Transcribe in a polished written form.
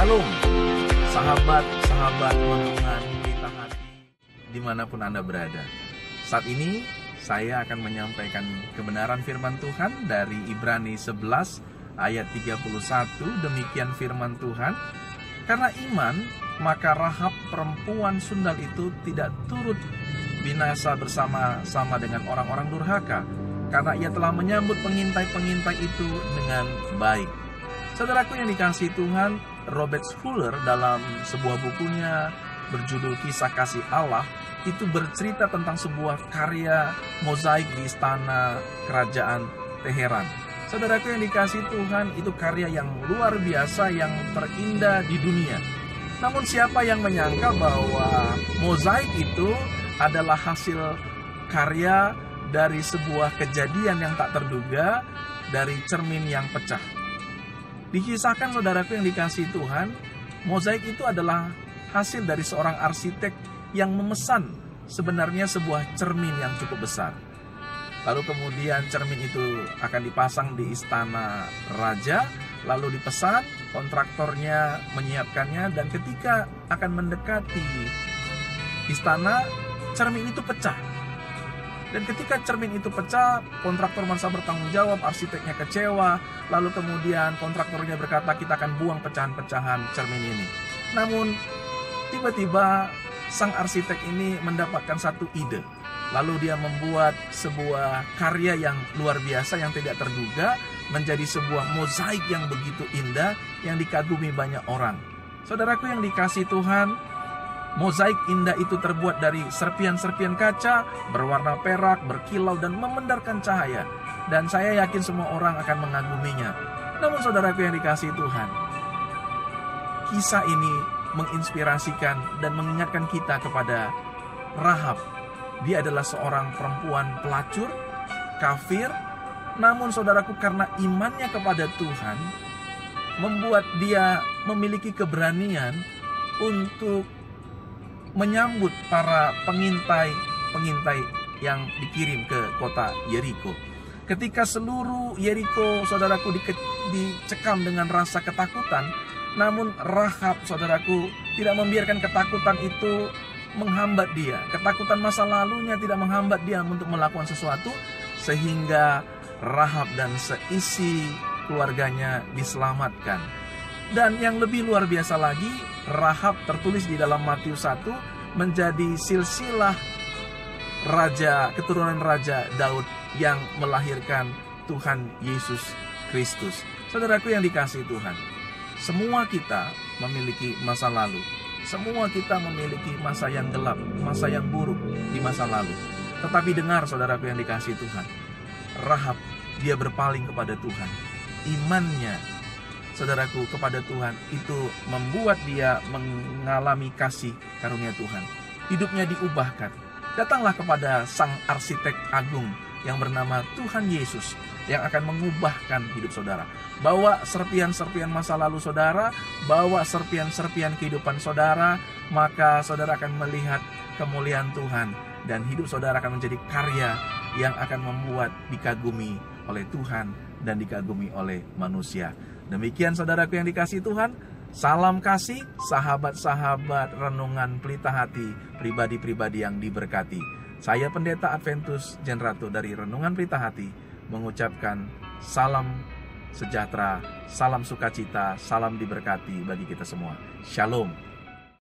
Shalom, sahabat-sahabat renungan Pelita Hati dimanapun Anda berada. Saat ini saya akan menyampaikan kebenaran firman Tuhan dari Ibrani 11 ayat 31. Demikian firman Tuhan. Karena iman, maka Rahab perempuan sundal itu tidak turut binasa bersama-sama dengan orang-orang durhaka, karena ia telah menyambut pengintai-pengintai itu dengan baik. Saudaraku yang dikasihi Tuhan, Robert Schuller dalam sebuah bukunya berjudul Kisah Kasih Allah itu bercerita tentang sebuah karya mozaik di istana kerajaan Teheran. Saudaraku yang dikasihi Tuhan, itu karya yang luar biasa, yang terindah di dunia. Namun siapa yang menyangka bahwa mozaik itu adalah hasil karya dari sebuah kejadian yang tak terduga, dari cermin yang pecah. Dikisahkan saudaraku yang dikasihi Tuhan, mozaik itu adalah hasil dari seorang arsitek yang memesan sebenarnya sebuah cermin yang cukup besar. Lalu kemudian cermin itu akan dipasang di istana raja, lalu dipesan, kontraktornya menyiapkannya, dan ketika akan mendekati istana, cermin itu pecah. Dan ketika cermin itu pecah, kontraktor merasa bertanggung jawab, arsiteknya kecewa, lalu kemudian kontraktornya berkata, kita akan buang pecahan-pecahan cermin ini. Namun tiba-tiba sang arsitek ini mendapatkan satu ide. Lalu dia membuat sebuah karya yang luar biasa, yang tidak terduga, menjadi sebuah mozaik yang begitu indah, yang dikagumi banyak orang. Saudaraku yang dikasihi Tuhan, mozaik indah itu terbuat dari serpian-serpian kaca, berwarna perak, berkilau, dan memandarkan cahaya. Dan saya yakin semua orang akan mengaguminya. Namun saudaraku yang dikasihi Tuhan, kisah ini menginspirasikan dan mengingatkan kita kepada Rahab. Dia adalah seorang perempuan pelacur, kafir. Namun saudaraku, karena imannya kepada Tuhan, membuat dia memiliki keberanian untuk menyambut para pengintai yang dikirim ke kota Yeriko. Ketika seluruh Yeriko, saudaraku, dicekam dengan rasa ketakutan, namun Rahab, saudaraku, tidak membiarkan ketakutan itu menghambat dia. Ketakutan masa lalunya tidak menghambat dia untuk melakukan sesuatu, sehingga Rahab dan seisi keluarganya diselamatkan. Dan yang lebih luar biasa lagi, Rahab tertulis di dalam Matius 1 menjadi silsilah raja, keturunan Raja Daud yang melahirkan Tuhan Yesus Kristus. Saudaraku yang dikasihi Tuhan, semua kita memiliki masa lalu. Semua kita memiliki masa yang gelap, masa yang buruk di masa lalu. Tetapi dengar saudaraku yang dikasihi Tuhan, Rahab, dia berpaling kepada Tuhan. Imannya, saudaraku, kepada Tuhan itu membuat dia mengalami kasih karunia Tuhan. Hidupnya diubahkan. Datanglah kepada sang arsitek agung yang bernama Tuhan Yesus, yang akan mengubahkan hidup saudara. Bawa serpian-serpian masa lalu saudara, bawa serpian-serpian kehidupan saudara, maka saudara akan melihat kemuliaan Tuhan, dan hidup saudara akan menjadi karya yang akan membuat dikagumi oleh Tuhan dan dikagumi oleh manusia. Demikian saudaraku yang dikasihi Tuhan, salam kasih, sahabat-sahabat renungan Pelita Hati, pribadi-pribadi yang diberkati. Saya Pendeta Adventus Jenratu dari Renungan Pelita Hati mengucapkan salam sejahtera, salam sukacita, salam diberkati bagi kita semua. Shalom.